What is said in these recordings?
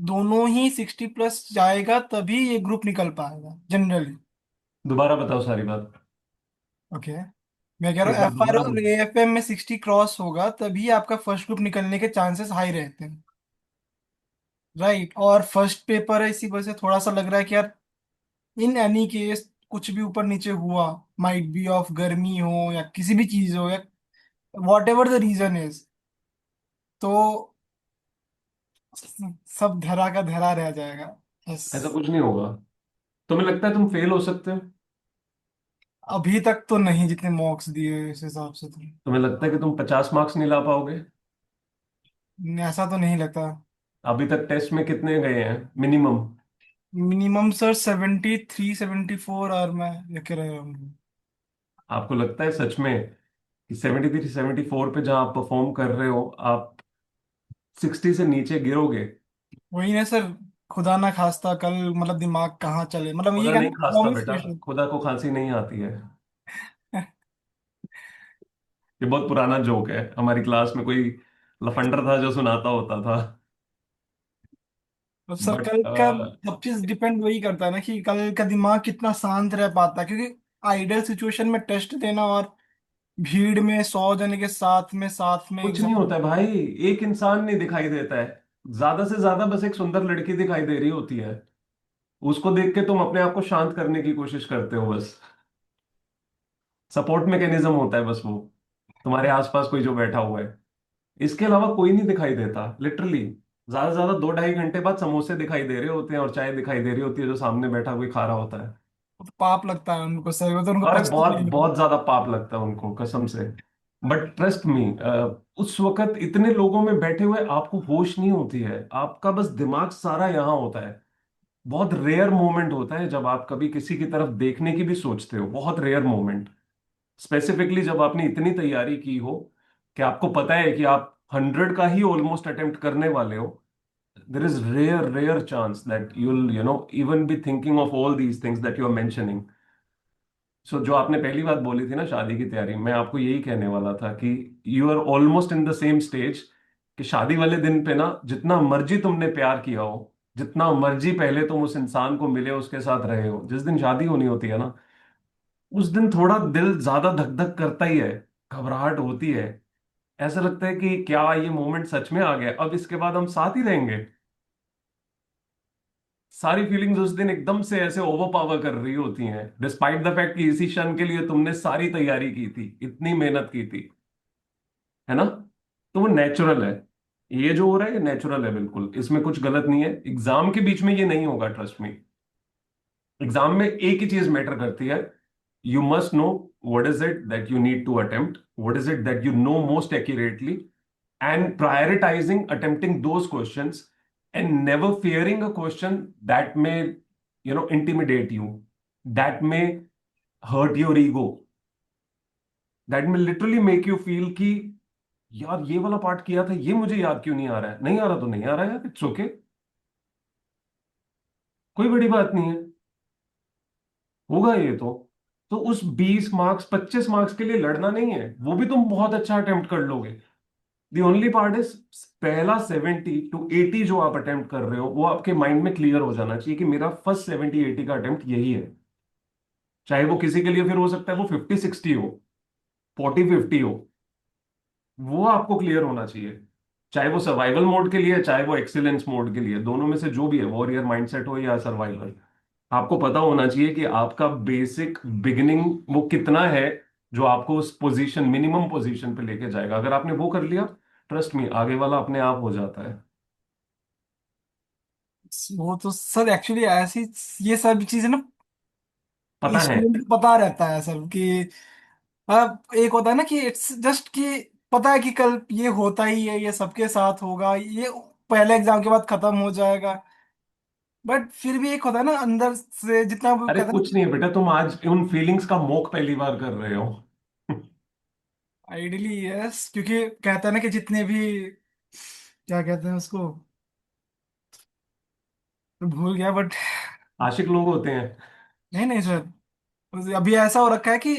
दोनों ही 60+ जाएगा तभी ये ग्रुप निकल पाएगा जनरली। दोबारा बताओ सारी बात। ओके, मैं कह रहा एक हूँ बार एफ आर दोबारा और बोलो। एएफएम में 60 क्रॉस होगा तभी आपका फर्स्ट ग्रुप निकलने के चांसेस हाई रहते हैं। राइट, और फर्स्ट पेपर है इसी वजह से थोड़ा सा लग रहा है कि यार इन एनी केस कुछ भी ऊपर नीचे हुआ, माइट बी ऑफ गर्मी हो या किसी भी चीज हो या whatever the reason is, तो सब धरा का धरा रह जाएगा। बस। ऐसा कुछ नहीं होगा। तुम्हें लगता है तुम फेल हो सकते हो? अभी तक तो नहीं, जितने मॉक्स दिए इस हिसाब से तो तुम्हें लगता है कि तुम 50 मार्क्स नहीं ला पाओगे? ऐसा तो नहीं लगता। अभी तक टेस्ट में कितने गए हैं मिनिमम? मिनिमम सर 73 74, और मैं ये कह रहा हूँ। आपको लगता है सच में कि 73 74 पे जहां आप परफॉर्म कर रहे हो, आप 60 से नीचे गिरोगे? वही ना सर, खुदा ना खास्ता कल मतलब दिमाग कहाँ चले, मतलब ये खुदा कहना नहीं खांसता कॉमन बेटा, सिचुएशन। खुदा को खांसी नहीं आती है। ये बहुत पुराना जोक है, हमारी क्लास में कोई लफंडर था जो सुनाता होता था। तो सर बट कल का सब चीज डिपेंड वही करता है ना कि कल का दिमाग कितना शांत रह पाता है, क्योंकि आइडियल सिचुएशन में टेस्ट देना और भीड़ में 100 जने के साथ में कुछ नहीं एग्जाम। होता है भाई, एक इंसान नहीं दिखाई देता है। ज्यादा से ज्यादा बस एक सुंदर लड़की दिखाई दे रही होती है। उसको देख के तुम अपने आप को शांत करने की कोशिश करते हो बस। सपोर्ट मैकेनिज्म होता है बस वो, तुम्हारे आसपास कोई जो बैठा हुआ है। इसके अलावा कोई नहीं दिखाई देता लिटरली। ज्यादा से ज्यादा 2 ढाई घंटे बाद समोसे दिखाई दे रहे होते हैं और चाय दिखाई दे रही होती है जो सामने बैठा कोई खा रहा होता है। पाप लगता है उनको सर, वो तो उनको अरे पछता बहुत नहीं है। बहुत ज्यादा पाप लगता है उनको कसम से। बट ट्रस्ट मी, उस वक्त इतने लोगों में बैठे हुए आपको होश नहीं होती है, आपका बस दिमाग सारा यहाँ होता है। बहुत रेयर मोमेंट होता है जब आप कभी किसी की तरफ देखने की भी सोचते हो, बहुत रेयर मोमेंट। स्पेसिफिकली जब आपने इतनी तैयारी की हो कि आपको पता है कि आप 100 का ही ऑलमोस्ट अटेम्प्ट करने वाले हो, there is rare chance that you'll even be thinking of all these things that you are mentioning. सो जो आपने पहली बात बोली थी ना, शादी की तैयारी, मैं आपको यही कहने वाला था कि you are almost in the same stage. कि शादी वाले दिन पे ना जितना मर्जी तुमने प्यार किया हो, जितना मर्जी पहले तुम उस इंसान को मिले, उसके साथ रहे हो, जिस दिन शादी होनी होती है ना, उस दिन थोड़ा दिल ज्यादा धक धक करता ही है। घबराहट होती है। ऐसा लगता है कि क्या ये मोमेंट सच में आ गया, अब इसके बाद हम साथ ही रहेंगे। सारी फीलिंग्स उस दिन एकदम से ऐसे ओवर पावर कर रही होती हैं, डिस्पाइट द फैक्ट कि इसी क्षण के लिए तुमने सारी तैयारी की थी, इतनी मेहनत की थी। है ना? तो वो नेचुरल है। ये जो हो रहा है ये नेचुरल है, बिल्कुल इसमें कुछ गलत नहीं है। एग्जाम के बीच में ये नहीं होगा, ट्रस्ट मी। एग्जाम में एक ही चीज मैटर करती है। You must know what is it that you need to attempt, what is it that you know most accurately, and prioritizing attempting those questions, and never fearing a question that may intimidate you, that may hurt your ego, that may literally make you feel कि यार ये वाला part किया था, ये मुझे याद क्यों नहीं आ रहा है। नहीं आ रहा तो नहीं आ रहा है यार, इट्स ओके। कोई बड़ी बात नहीं है, होगा ये तो उस 20 मार्क्स 25 मार्क्स के लिए लड़ना नहीं है, वो भी तुम बहुत अच्छा अटेम्प्ट कर लोगे। दी ओनली पार्ट इज, पहला 70 to 80 जो आप अटेम्प्ट कर रहे हो वो आपके माइंड में क्लियर हो जाना चाहिए कि मेरा फर्स्ट 70 80 का अटेम्प्ट यही है। चाहे वो किसी के लिए फिर हो सकता है वो 50 60 हो, 40 50 हो, वो आपको क्लियर होना चाहिए। चाहे वो सर्वाइवल मोड के लिए, चाहे वो एक्सीलेंस मोड के लिए, दोनों में से जो भी है, वॉरियर माइंडसेट हो या सर्वाइवल, आपको पता होना चाहिए कि आपका बेसिक बिगिनिंग वो कितना है, जो आपको उस पोजीशन, मिनिमम पोजीशन पे लेके जाएगा। अगर आपने वो कर लिया, ट्रस्ट मी, आगे वाला अपने आप हो जाता है। वो तो सर एक्चुअली ऐसी ये सब चीजें ना पता है। स्टूडेंट को पता रहता है सर कि एक होता है ना कि इट्स जस्ट कि पता है कि कल ये होता ही है, ये सबके साथ होगा, ये पहले एग्जाम के बाद खत्म हो जाएगा। बट फिर भी एक होता है ना अंदर से, जितना वो अरे कहते हैं कुछ नहीं है बेटा, तुम आज उन फीलिंग्स का मोक पहली बार कर रहे हो। आइडियली यस, क्योंकि कहता है ना कि जितने भी क्या कहते हैं उसको, मैं भूल गया बट। आशिक लोग होते हैं। नहीं नहीं सर, अभी ऐसा हो रखा है कि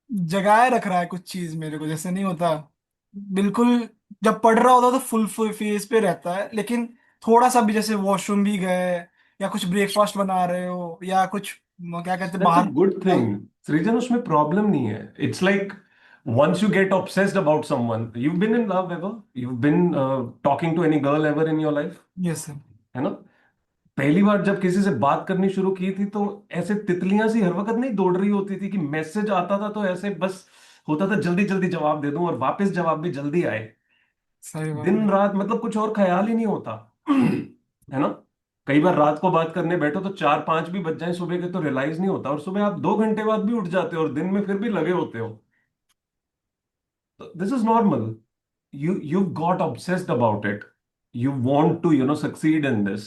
जगाए रख रहा है कुछ चीज मेरे को, जैसे नहीं होता बिल्कुल। जब पढ़ रहा होता तो फुल फुल फेस पे रहता है, लेकिन थोड़ा सा भी, जैसे वॉशरूम भी गए या कुछ ब्रेकफास्ट बना रहे हो या कुछ क्या कहते हैं दैट्स अ बाहर गुड थिंग। निकल। सृजन, उसमें प्रॉब्लम नहीं है। It's like once you get obsessed about someone, you've been in love ever, you've been talking to any girl ever in your life, yes sir. है ना? पहली बार जब किसी से बात करनी शुरू की थी तो ऐसे तितलियां सी हर वक्त नहीं दौड़ रही होती थी कि मैसेज आता था तो ऐसे बस होता था जल्दी जल्दी जवाब दे दूं और वापस जवाब भी जल्दी आए। सही बात दिन है। रात मतलब कुछ और ख्याल ही नहीं होता। है ना? कई बार रात को बात करने बैठो तो 4-5 भी बज जाए सुबह के तो रियलाइज नहीं होता, और सुबह आप 2 घंटे बाद भी उठ जाते हो और दिन में फिर भी लगे होते हो। This is normal. you've got obsessed about it. You want to, succeed in this.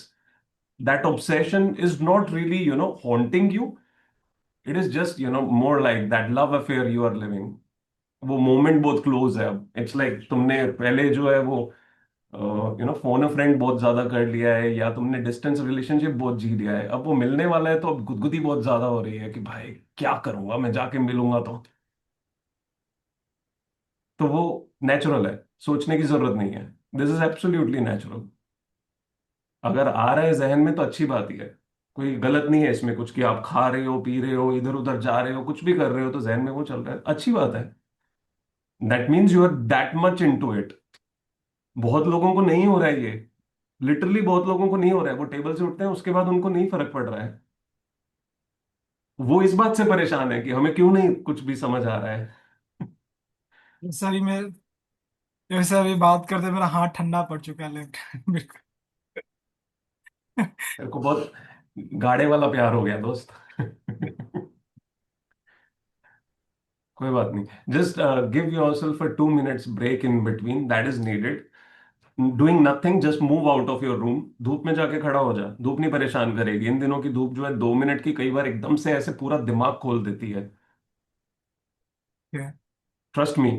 That obsession is not really, haunting you. It is just, more like that love affair you are living. वो moment बहुत close है अब। It's like तुमने पहले जो है वो phone अ friend बहुत ज्यादा कर लिया है, या तुमने डिस्टेंस रिलेशनशिप बहुत जी लिया है, अब वो मिलने वाला है तो अब गुदगुदी बहुत ज्यादा हो रही है कि भाई क्या करूंगा मैं जाके मिलूंगा तो वो नेचुरल है। सोचने की जरूरत नहीं है। This is absolutely natural. अगर आ रहा है जहन में तो अच्छी बात ही है। कोई गलत नहीं है इसमें कुछ कि आप खा रहे हो पी रहे हो इधर उधर जा रहे हो कुछ भी कर रहे हो तो जहन में वो चल रहा है, अच्छी बात है। That means you are that much into it. बहुत लोगों को नहीं हो रहा है ये। लिटरली बहुत लोगों को नहीं हो रहा है। वो टेबल से उठते हैं उसके बाद उनको नहीं फर्क पड़ रहा है। वो इस बात से परेशान है कि हमें क्यों नहीं कुछ भी समझ आ रहा है। सर ही मैं, जैसे अभी बात करते मेरा हाथ ठंडा पड़ चुका है लेफ्ट बिल्कुल। मेरे को बहुत गाड़े वाला प्यार हो गया दोस्त। कोई बात नहीं। Just give yourself a 2 minutes break in between, that is needed. Doing nothing, just move out of your room. धूप में जाके खड़ा हो जा, धूप नहीं परेशान करेगी। इन दिनों की धूप जो है 2 मिनट की कई बार एकदम से ऐसे पूरा दिमाग खोल देती है। Trust me.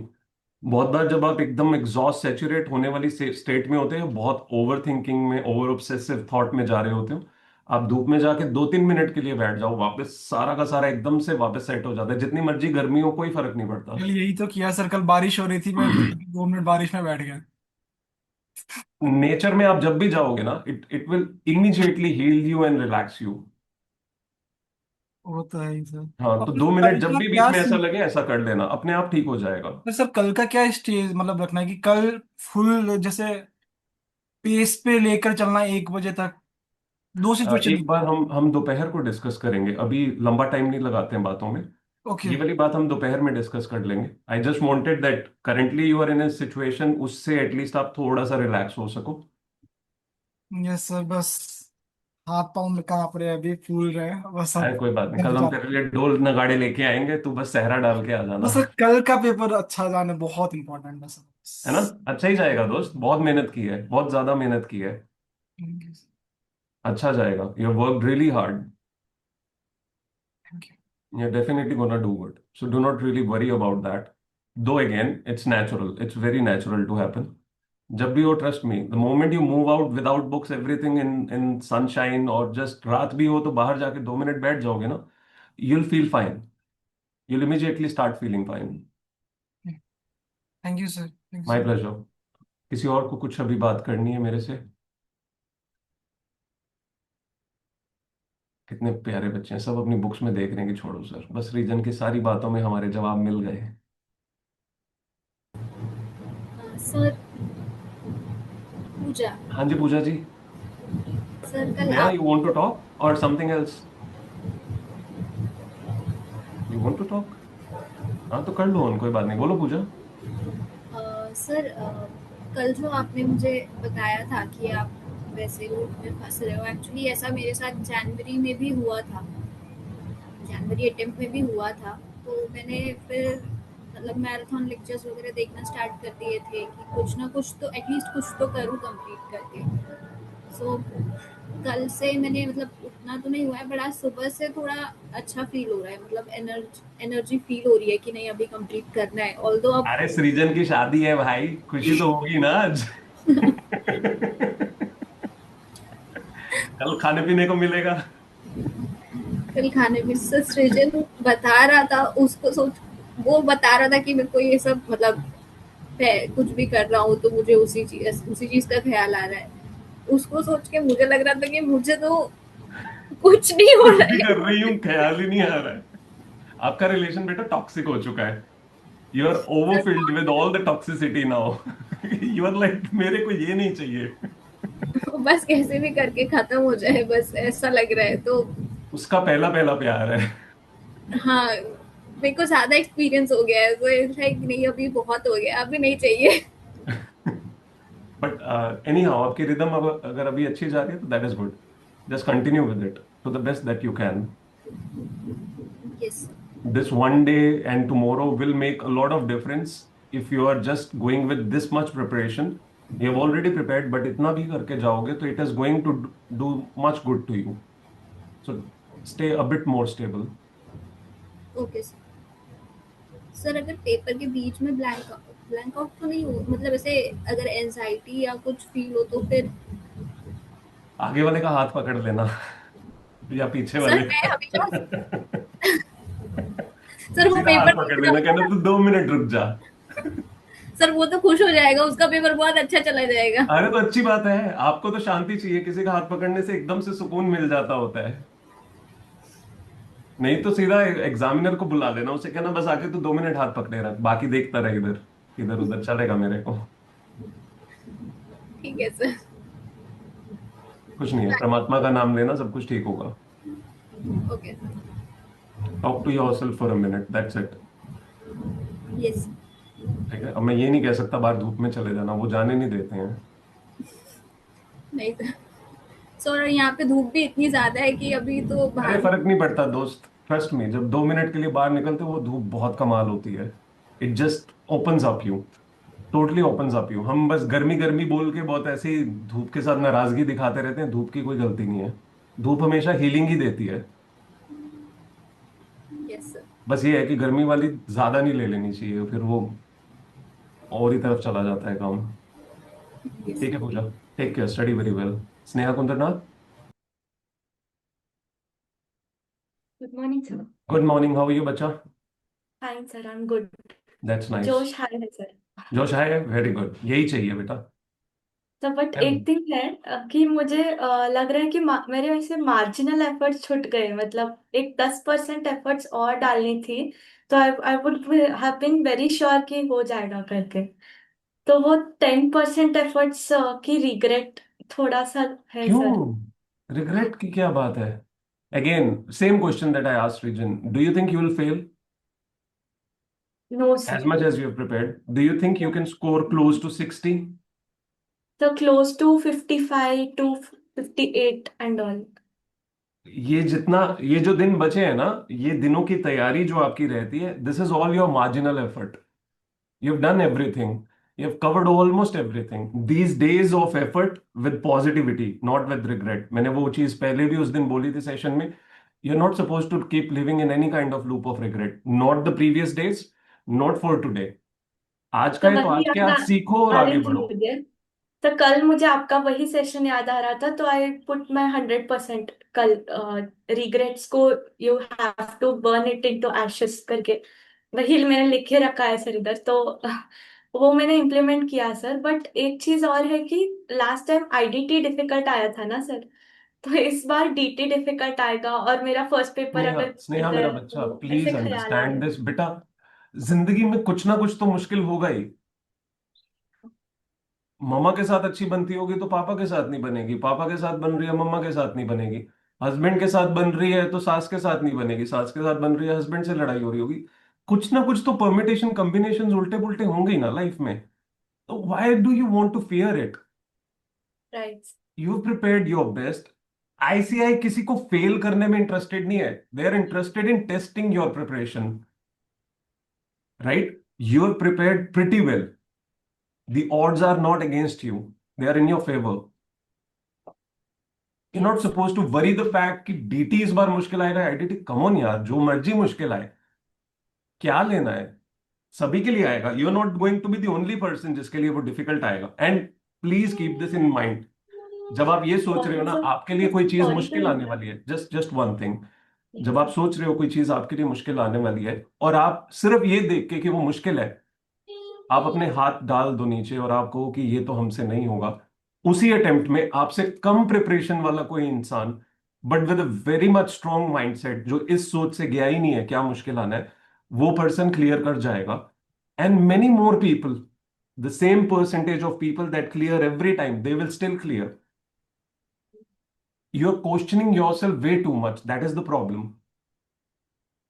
बहुत बार जब आप एकदम एग्जॉस्ट सैचुरेट होने वाली स्टेट में होते हैं, बहुत ओवर थिंकिंग में ओवर ऑब्सेसिव थॉट में जा रहे होते हो, आप धूप में जाके 2-3 मिनट के लिए बैठ जाओ, वापस सारा का सारा एकदम से वापस सेट हो जाता है। जितनी मर्जी गर्मी हो कोई फर्क नहीं पड़ता। कल यही तो किया सर, कल बारिश हो रही थी, मैं 2 मिनट बारिश में बैठ गया। नेचर में आप जब भी जाओगे ना, it will immediately heal you and relax you. वो तो है ही सर। हाँ, और तो फिर दो कल मिनट जब का भी बीच क्या में ऐसा लगे ऐसा कर लेना, अपने आप ठीक हो जाएगा। फिर सर कल का क्या स्टेज मतलब रखना है कि कल फुल जैसे पेस पे लेकर चलना है 1 बजे तक, दो सिचुएशन। एक बार हम दोपहर को डिस्कस करेंगे, अभी लंबा टाइम नहीं लगाते हैं बातों में। ओके। ये वाली बात हम दोपहर में डिस्कस कर लेंगे। I just wanted that currently you are in a situation, उससे एटलीस्ट आप थोड़ा सा रिलैक्स हो सको। यस सर, बस हाथ पाँव में कांप रहे हैं, अभी फूल रहे हैं बस अरे अब। कोई बात नहीं, बंद कल हम जाना। तेरे लिए ढोल नगाड़े लेके आएंगे, तू बस सहरा डाल के आ जाना। बस सर कल का पेपर अच्छा जाना बहुत इंपॉर्टेंट है है ना? सर। अच्छा ही जाएगा दोस्त, बहुत मेहनत की है, बहुत ज्यादा मेहनत की है। Thank you. अच्छा जाएगा, you work really hard. Thank you. You're definitely gonna do good. So do not really worry about that. Though again, it's natural. It's very natural to happen. जब भी हो, trust me, the moment you move out without books, everything in sunshine और just रात भी हो तो बाहर जाके 2 मिनट बैठ जाओगे ना, you'll feel fine. You'll immediately start feeling fine. Thank you sir, thank you My sir. pleasure. किसी और को कुछ अभी बात करनी है मेरे से? कितने प्यारे बच्चे हैं, सब अपनी बुक्स में देख रहे हैं कि छोड़ो सर, बस रीजन की सारी बातों में हमारे जवाब मिल गए। सर, पूजा। हाँ जी पूजा जी। सर कल नया, आप you want to talk or something else? You want to talk? हाँ तो कर लो ऑन, कोई बात नहीं, बोलो पूजा। सर, कल जो आपने मुझे बताया था कि आप वैसे लूप में फंस रहे हो, एक्चुअली ऐसा मेरे साथ जनवरी में भी हुआ था। जनवरी अटेम्प्ट में भी हुआ था। तो मैंने फिर मतलब मैराथन लेक्चर्स वगैरह देखना स्टार्ट कर दिए थे कि कुछ ना कुछ तो एटलीस्ट कुछ तो करूँ कंप्लीट करके। सो कल से मैंने मतलब उतना तो नहीं हुआ है, बट आज सुबह से थोड़ा अच्छा फील हो रहा है, मतलब एनर्जी फील हो रही है कि नहीं अभी कंप्लीट करना है, ऑल्दो अब अरे सृजन की शादी है भाई, खुशी तो होगी ना आज। कल खाने पीने को मिलेगा। कल खाने में सृजन बता रहा था, उसको सोच वो बता रहा था कि मेरे को ये सब मतलब कुछ भी कर रहा हूँ तो मुझे उसी चीज का ख्याल आ रहा है। उसको सोच के मुझे लग रहा था कि मुझे तो कुछ नहीं हो कुछ रहा भी है। कर रही हूँ ख्याल ही नहीं आ रहा है। आपका रिलेशन बेटा टॉक्सिक हो चुका है। You are overfilled with all the toxicity now. You are like मेरे को ये नहीं चाहिए। बस कैसे भी करके खत्म हो जाए, बस ऐसा लग रहा है तो। उसका पहला पहला प्यार है। हाँ, मेरे को ज्यादा एक्सपीरियंस हो गया है तो लाइक नहीं, अभी बहुत हो गया, अभी नहीं चाहिए। बट एनी हाउ आपकी रिदम अब अगर अभी अच्छी जा रही है तो that is good. Just continue with it to the best that you can. Yes. This one day and tomorrow will make a lot of difference if you are just going with this much preparation. You have already prepared, but इतना भी करके जाओगे तो it is going to do much good to you. So stay a bit more stable. Okay sir. Sir अगर paper के बीच में blank out तो नहीं हो, मतलब ऐसे अगर एनजाइटी या कुछ फील हो तो फिर। आगे वाले का हाथ पकड़ लेना या पीछे सर वाले मैं का। हमेशा, सर वो सीधा हाथ पेपर पकड़ देख लेना, रहा कहना था। तू 2 मिनट रुक जा। सर वो तो खुश हो जाएगा, उसका पेपर बहुत अच्छा चला जाएगा। अरे तो अच्छी बात है, आपको तो शांति चाहिए, किसी का हाथ पकड़ने से एकदम से सुकून मिल जाता होता है। नहीं तो सीधा एग्जामिनर को बुला लेना, उसे कहना बस आके तू 2 मिनट हाथ पकड़े रहा, बाकी देखता रहे इधर इधर उधर चलेगा मेरे को। ठीक है सर। कुछ नहीं है, परमात्मा का नाम लेना, सब कुछ ठीक होगा। Okay. Talk to yourself for a minute, that's it. Yes. ठीक है, अब मैं ये नहीं कह सकता बाहर धूप में चले जाना, वो जाने नहीं देते हैं। नहीं सर। सर यहाँ पे धूप भी इतनी ज्यादा है कि अभी तो अरे बाहर। फर्क नहीं पड़ता दोस्त, ट्रस्ट मी, जब 2 मिनट के लिए बाहर निकलते हो वो धूप बहुत कमाल होती है। It just opens up you, totally opens up you. हम बस गर्मी गर्मी बोल के बहुत ऐसे ही धूप के साथ नाराजगी दिखाते रहते हैं, धूप की कोई गलती नहीं है। धूप हमेशा हीलिंग ही देती है। Yes sir. बस ये है कि गर्मी वाली ज्यादा नहीं ले लेनी चाहिए, फिर वो और ही तरफ चला जाता है काम। यस। ठीक है Pooja, take care, study very well. Sneha Kundarnath, Good morning, sir. Good morning, how are you बच्चा? Fine, sir. I'm good. That's nice. जोश हाय है सर। जोश है, वेरी गुड, यही चाहिए बेटा। तो बट Tell एक me. थिंग है कि मुझे लग रहा है कि मेरे वैसे मार्जिनल एफर्ट्स छूट गए, मतलब एक 10% एफर्ट्स और डालनी थी। तो I would have been very sure कि हो जाएगा करके। तो वो 10% एफर्ट्स की रिग्रेट थोड़ा सा है सर। क्यों रिग्रेट की क्या बात है? Again same question that I asked reason, do you think you will fail no as sir. much as you have prepared? Do you think you can score close to 60? तो close to 55 to 58 and all. ये जितना, ये जो दिन बचे हैं ना, ये दिनों की तैयारी जो आपकी रहती है, this is all your marginal effort. You've done everything. You've covered almost everything. These days of effort with positivity, not with regret. मैंने वो चीज पहले भी उस दिन बोली थी सेशन में। You're not supposed to keep living in any kind of loop of regret. Not the previous days, not for today. आज का तो है तो वही आज के याद आज सीखो और आ आगे रही थी बढ़ो। मुझे। तो कल मुझे आपका वही सेशन याद आ रहा था, तो आई पुट माई 100% कल रिग्रेट्स को, you have to burn it into ashes करके वही मैंने लिखे रखा है सर इधर। तो वो मैंने इम्प्लीमेंट किया सर। बट एक चीज और है कि लास्ट टाइम आईडीटी डिफिकल्ट आया था ना सर, तो इस बार डीटी डिफिकल्ट आएगा और मेरा फर्स्ट पेपर स्नेहा, अगर स्नेहा है मेरा बच्चा, तो ऐसे प्लीज ख्याल आ रहे अंडरस्टैंड हैं। दिस बेटा। जिंदगी में कुछ ना कुछ तो मुश्किल होगा ही। मम्मा के साथ अच्छी बनती होगी तो पापा के साथ नहीं बनेगी, पापा के साथ बन रही है मम्मा के साथ नहीं बनेगी, हस्बैंड के साथ बन रही है तो सास के साथ नहीं बनेगी, सास के साथ बन रही है हस्बैंड से लड़ाई हो रही होगी। कुछ ना कुछ तो परमिटेशन कॉम्बिनेशन उल्टे पुल्टे होंगे ही ना लाइफ में। तो why do you want to fear it? Right. You prepared your best. ICAI किसी को फेल करने में इंटरेस्टेड नहीं है, they are interested in testing your preparation, right? You are prepared pretty well, the odds are not against you, they are in your favor. You're not yes. supposed to worry the fact कि DT इस बार मुश्किल आएगा, IDT come on यार, जो मर्जी मुश्किल आए, क्या लेना है, सभी के लिए आएगा। You are not going to be the only person जिसके लिए वो डिफिकल्ट आएगा। And please keep this in mind, जब आप ये सोच रहे हो सॉरी ना सर। आपके लिए कोई चीज सॉरी टू मुश्किल आने वाली इंटरप्ट। है, जस्ट जस्ट वन थिंग, जब आप सोच रहे हो कोई चीज आपके लिए मुश्किल आने वाली है और आप सिर्फ ये देख के कि वो मुश्किल है, आप अपने हाथ डाल दो नीचे और आप कहो कि ये तो हमसे नहीं होगा, उसी अटेम्प्ट में आपसे कम प्रिपरेशन वाला कोई इंसान, but with a very much strong mindset, जो इस सोच से गया ही नहीं है क्या मुश्किल आना है, वो पर्सन क्लियर कर जाएगा. And many more people, the same percentage of people that clear every time, they will still clear. You are questioning yourself way too much, that is the problem.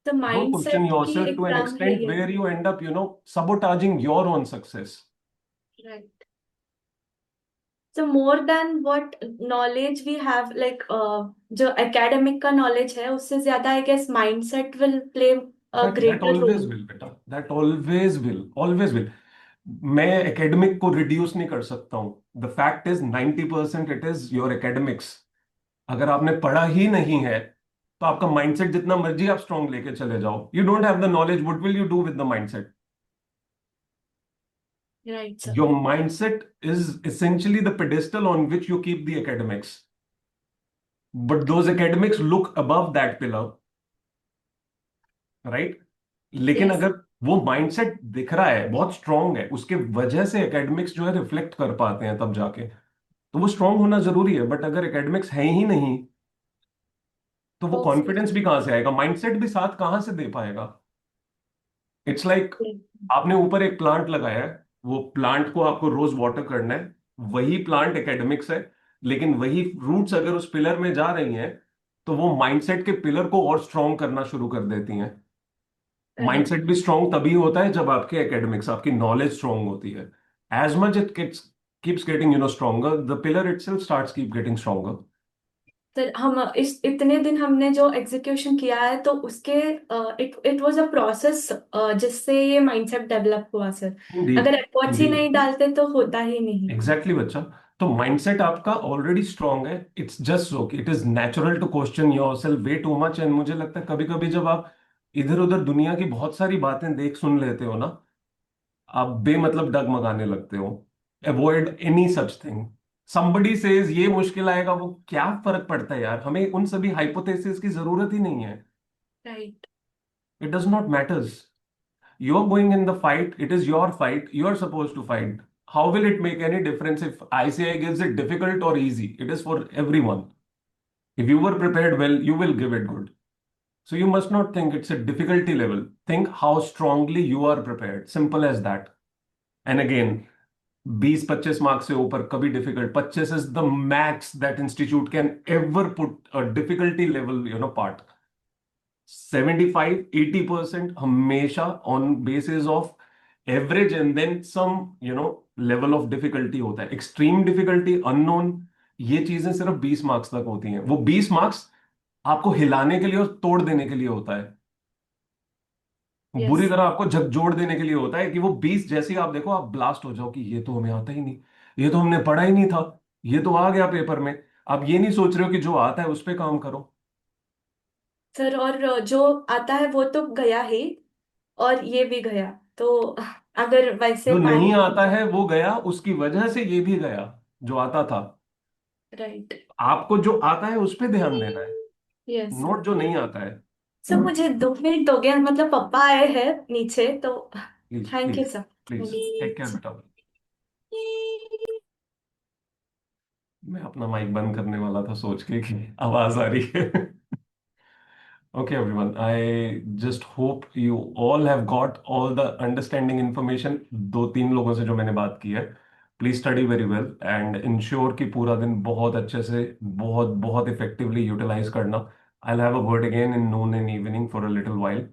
तो Don't question माइंडसेट की yourself to an exam है extent ये. where you end up, sabotaging your own success. Right. So more than what knowledge we have, like जो academic का knowledge है उससे ज्यादा I guess mindset will play a That greater always role. will, बेटा. That always will, always will. मैं academic को reduce नहीं कर सकता हूं. The fact is 90% it is your academics. अगर आपने पढ़ा ही नहीं है, तो आपका माइंडसेट जितना मर्जी आप स्ट्रांग लेके चले जाओ, you don't have the knowledge, what will you do with the mindset? Right, sir. Your mindset is essentially the pedestal on which you keep the academics. But those academics look above that pillar, right? लेकिन Yes. अगर वो mindset दिख रहा है, बहुत strong है, उसके वजह से एकेडमिक्स जो है रिफ्लेक्ट कर पाते हैं तब जाके, तो वो स्ट्रांग होना जरूरी है. बट अगर एकेडमिक्स है ही नहीं, तो वो तो फिर कॉन्फिडेंस भी कहां से आएगा, माइंडसेट भी साथ कहां से दे पाएगा? इट्स लाइक आपने ऊपर एक प्लांट लगाया है, वो प्लांट को आपको रोज वाटर करना है, वही प्लांट एकेडमिक्स है. लेकिन वही रूट्स अगर उस पिलर में जा रही हैं, तो वो माइंडसेट के पिलर को और स्ट्रांग करना शुरू कर देती हैं. राइट. माइंडसेट भी स्ट्रांग तभी होता है जब आपके एकेडमिक्स, आपकी नॉलेज स्ट्रांग होती है. As much it keeps getting stronger, the pillar itself starts keep getting stronger. Sir हम इस इतने दिन हमने जो एग्जीक्यूशन किया है तो उसके it it was a process जिससे ये माइंडसेट डेवलप हुआ सर. इंडीड. अगर एफर्ट्स ही नहीं डालते तो होता ही नहीं. एग्जैक्टली बच्चा. तो माइंडसेट आपका ऑलरेडी स्ट्रांग है. It's just okay, it is natural to question yourself way too much. And मुझे लगता है कभी कभी जब आप इधर उधर दुनिया की बहुत सारी बातें देख सुन लेते हो ना, आप बेमतलब डगमगाने लगते हो. Avoid any such thing. somebody says ये मुश्किल आएगा, वो क्या फर्क पड़ता है यार, हमें उन सभी हाइपोथेसिस की जरूरत ही नहीं है. Right. It does not matters. You're going in the fight. It is your fight. You're supposed to fight. How will it make any difference if ICI gives it difficult or easy? It is for everyone. If you were prepared well, you will give it good. So you must not think it's a difficulty level. Think how strongly you are prepared. Simple as that. And again, 20-25 marks से ऊपर कभी difficult. 25 is the max that institute can ever put a difficulty level, part. 75-80% हमेशा on basis of average and then some level of difficulty होता है. Extreme difficulty, unknown, ये चीजें सिर्फ 20 marks तक होती हैं. वो 20 मार्क्स आपको हिलाने के लिए और तोड़ देने के लिए होता है. बुरी यस. तरह आपको झकझोर देने के लिए होता है, कि वो 20 जैसे ही आप देखो, आप ब्लास्ट हो जाओ कि ये तो हमें आता ही नहीं, ये तो हमने पढ़ा ही नहीं था, ये तो आ गया पेपर में. आप ये नहीं सोच रहे हो कि जो आता है उस पर काम करो. सर और जो आता है वो तो गया ही और ये भी गया. तो अगर वैसे जो नहीं पैनिक. आता है वो गया, उसकी वजह से ये भी गया जो आता था. राइट. आपको जो आता है उस पे ध्यान देना है, यस सर. नोट जो नहीं आता है. सर मुझे 2 मिनट हो गया, मतलब पापा आए हैं नीचे तो. Please thank you please sir. Please take care बेटा. मैं अपना माइक बंद करने वाला था सोच के कि आवाज आ रही है. Okay, everyone. I just hope you all have got all the understanding information. 2-3 लोगों से जो मैंने बात की है, please study very well and ensure कि पूरा दिन बहुत अच्छे से, बहुत बहुत इफेक्टिवली यूटिलाइज करना. I'll have a word again in noon and evening for a little while.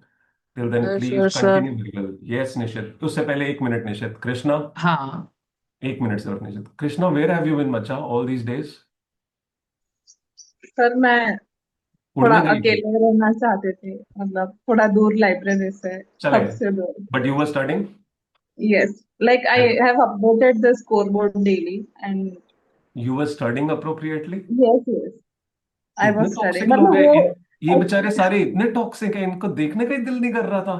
Till then, please sure sir. continue very well. Yes, निशित. उससे पहले 1 मिनट निशित. कृष्णा, हाँ 1 मिनट सिर्फ Nishit. Krishna, where have you been बच्चा all these days? सर, मैं थोड़ा उड़ने गई थी? अकेले रहना चाहते थे, मतलब थोड़ा दूर, लाइब्रेरी से, चले. सबसे दूर. But you were studying? Yes, like I And have updated the scoreboard daily end. you were studying appropriately? Yes yes, I इतने वाज स्टडी, टॉक्सिक लोग मतलब हैं वो. ये बेचारे सारे इतने टॉक्सिक हैं, इनको देखने का ही दिल नहीं कर रहा था.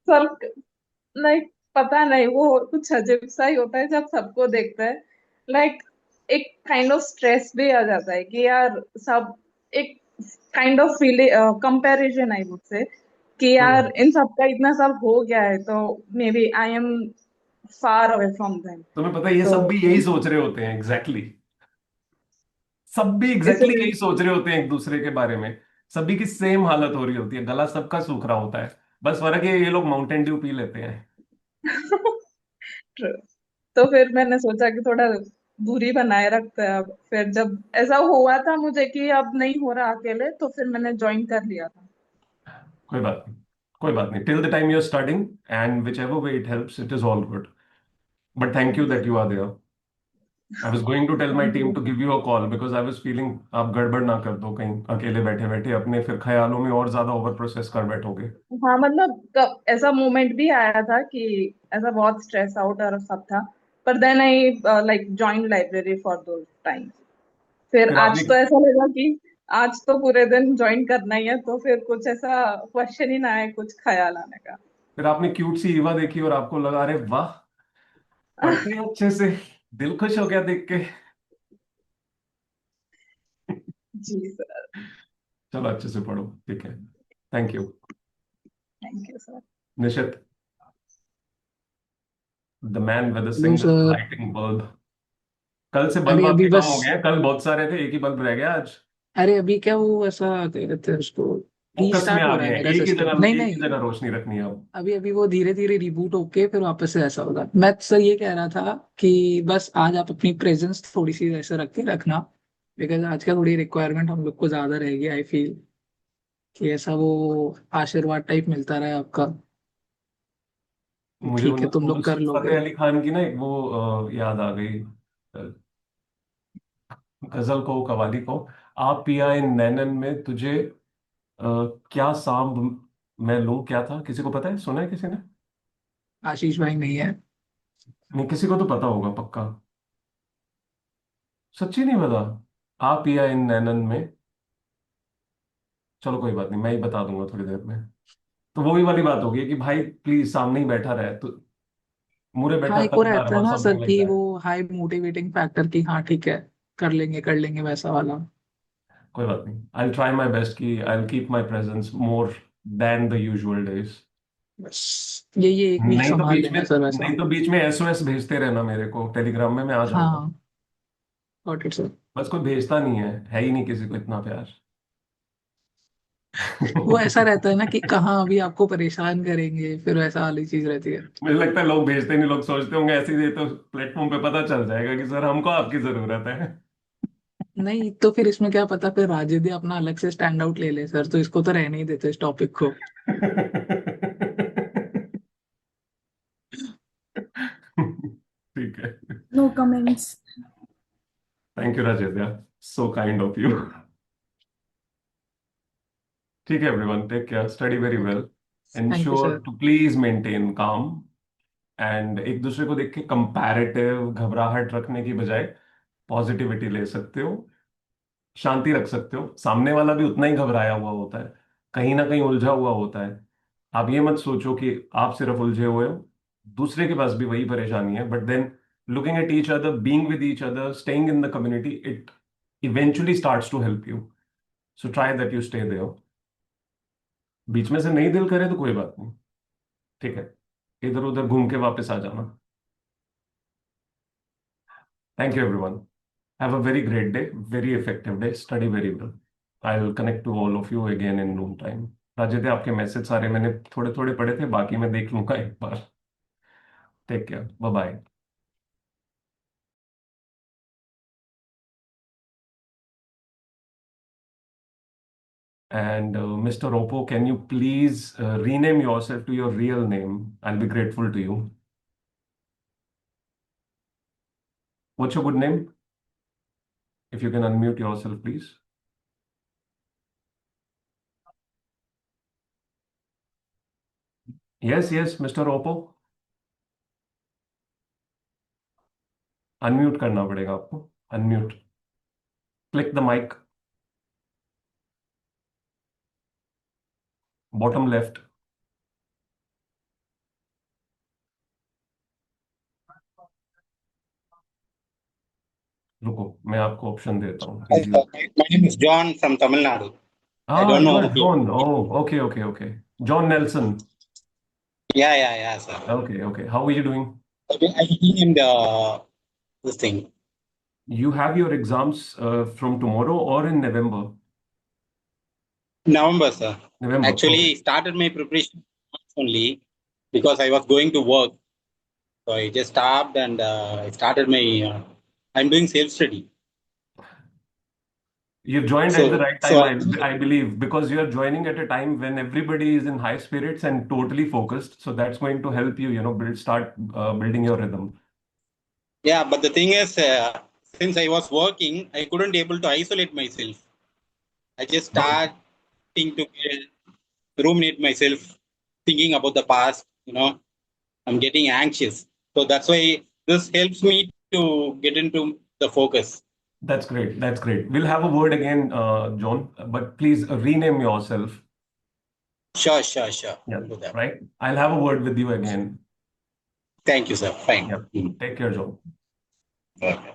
सर, लाइक पता नहीं, वो कुछ अजीब सा ही होता है जब सबको देखता है. लाइक एक काइंड ऑफ स्ट्रेस भी आ जाता है कि यार सब, एक kind of feeling, comparison I would say, कि यार हम्म. इन सबका इतना सब हो गया है तो maybe I am far away from them. तुम्हें पता है ये तो सब भी यही सोच रहे होते हैं एग्जैक्टली exactly. सब भी एग्जैक्टली इसलिए यही सोच रहे होते हैं एक दूसरे के बारे में। सभी की सेम हालत हो रही होती है, गला सबका सूख रहा होता है। बस फर्क है ये लोग माउंटेन ड्यू पी लेते हैं। तो फिर मैंने सोचा कि थोड़ा दूरी बनाए रखते हैं। अब फिर जब ऐसा हुआ था मुझे कि अब नहीं हो रहा अकेले, तो फिर मैंने ज्वाइन कर लिया था। कोई बात नहीं, कोई बात नहीं, till the time you are studying and whichever way it helps it is all good. But thank you that you are there. I was going to tell my thank team you. To give you a call because I was feeling आप गड़बड़ ना कर दो कहीं अकेले बैठे बैठे अपने फिर ख्यालों में और ज्यादा ओवर प्रोसेस कर बैठोगे। हाँ मतलब ऐसा मोमेंट भी आया था कि ऐसा बहुत स्ट्रेस आउट और सब था। पर then I like join library for दो टाइम। फिर फिर आपने आज तो ऐसा लगा कि आज तो पूरे दिन ज्वाइन करना ही है, तो फिर कुछ ऐसा क्वेश्चन ही ना आए कुछ ख्याल आने का। फिर आपने क्यूट सी ईवा देखी और आपको लगा अरे वाह, पढ़ते हैं अच्छे से, दिल खुश हो गया देख के। जी सर। चलो अच्छे से पढ़ो, ठीक है। Thank you. Thank you sir. Nishit, the man with the halo single sir. Lighting bulb. कल से बल्ब अरे अभी आपके कम बस। हो गए हैं, कल बहुत सारे थे, एक ही बल्ब रह गया आज। अरे अभी क्या वो ऐसा क्या कहते हैं उसको, फोकस में रीस्टार्ट आ हो रहा गए है हैं, मेरा सिस्टम। नहीं एक ही नहीं, जगह रोशनी रखनी है अब। अभी अभी वो धीरे धीरे रिबूट होके फिर वापस से ऐसा होगा। मैं सर ये कह रहा था कि बस आज आप अपनी प्रेजेंस थोड़ी सी ऐसे रख के रखना, बिकॉज आज का थोड़ी रिक्वायरमेंट हम लोग को ज्यादा रहेगी। आई फील कि ऐसा वो आशीर्वाद टाइप मिलता रहे आपका। मुझे ठीक है, तुम लोग कर नुसरत लोगे। फतेह अली खान की ना एक वो याद आ गई, गजल को कवाली को। आप पिया इन नैनन में तुझे अ, क्या सांभ मैं लूं, क्या था, किसी को पता है, सुना है किसी ने? आशीष भाई नहीं है। नहीं, किसी को तो पता होगा पक्का। सच्ची नहीं पता? आप पिया इन नैनन में, चलो कोई बात नहीं, मैं ही बता दूंगा थोड़ी देर में। तो वही वाली बात होगी कि भाई प्लीज सामने ही बैठा रहे तो, मुरे हाँ, बैठा एक और तकदार रहता है और ना सर समथिंग लाइक कि वो दैट। हाई मोटिवेटिंग फैक्टर की, हाँ ठीक है, कर लेंगे वैसा वाला। कोई बात नहीं, आई ट्राई माई बेस्ट कि I keep my presence more than the usual days. बस ये एक वीक संभाल लेना सर वैसा। नहीं तो बीच में एसओएस भेजते रहना मेरे को टेलीग्राम में, मैं आ जाऊंगा। हाँ, गॉट इट सर। बस कोई भेजता नहीं है ही नहीं किसी को इतना प्यार। वो ऐसा रहता है ना कि कहाँ अभी आपको परेशान करेंगे, फिर वैसा वाली चीज रहती है। मुझे लगता है लोग भेजते नहीं, लोग सोचते होंगे ऐसे ही तो प्लेटफॉर्म पे पता चल जाएगा कि सर हमको आपकी जरूरत है। नहीं तो फिर इसमें क्या पता, फिर राजिद अपना अलग से स्टैंड आउट ले ले सर, तो इसको तो रहने ही देते इस टॉपिक को। ठीक है। No comments. Thank you Rajesh, so kind of you. ठीक है everyone, take care, study very well, thank you ensure sir. To please maintain calm, and एक दूसरे को देख के कंपैरेटिव घबराहट रखने की बजाय पॉजिटिविटी ले सकते हो, शांति रख सकते हो। सामने वाला भी उतना ही घबराया हुआ होता है, कहीं ना कहीं उलझा हुआ होता है। आप ये मत सोचो कि आप सिर्फ उलझे हुए हो, दूसरे के पास भी वही परेशानी है। But then looking at each other, being with each other, staying in the community, it eventually starts to help you. So try that, you stay there. बीच में से नहीं दिल करे तो कोई बात नहीं, ठीक है, इधर उधर घूम के वापस आ जाना। Thank you everyone, have a very great day, very effective day, study very well. I will connect to all of you again in noon time. Raju, आपके मैसेज सारे मैंने थोड़े थोड़े पढ़े थे, बाकी मैं देख लूंगा एक बार। Take care, bye bye. And Mr. Oppo, can you please rename yourself to your real name? I'll be grateful to you. What's your good name? If you can unmute yourself, please. Yes, yes, Mr. Oppo. Unmute करना पड़ेगा आपको. Unmute. Click the mic. Bottom left. रुको, मैं आपको option देता हूँ. Hi, Easy. sir. My name is John from Tamil Nadu. I Ah, don't you know are if you. John. Oh, okay, okay, okay. John Nelson. Yeah, sir. Okay, okay. How are you doing? I renamed this thing. You have your exams from tomorrow or in November? November, sir. November. Actually, Okay. started my preparation only because I was going to work. So I just stopped and I started my. I'm doing self study. You've joined at the So right so time, I believe, because you are joining at a time when everybody is in high spirits and totally focused. So that's going to help you, start building your rhythm. yeah, but the thing is, since I was working, I couldn't able to isolate myself. I just No, starting to ruminate myself, thinking about the past. I'm getting anxious. So that's why this helps me to get into the focus. that's great. That's great. We'll have a word again, John, but please rename yourself. Sure, sure, sure. Yeah, I'll do that. right. I'll have a word with you again. Thank you, sir. Fine. Yeah. Take care, John. Okay.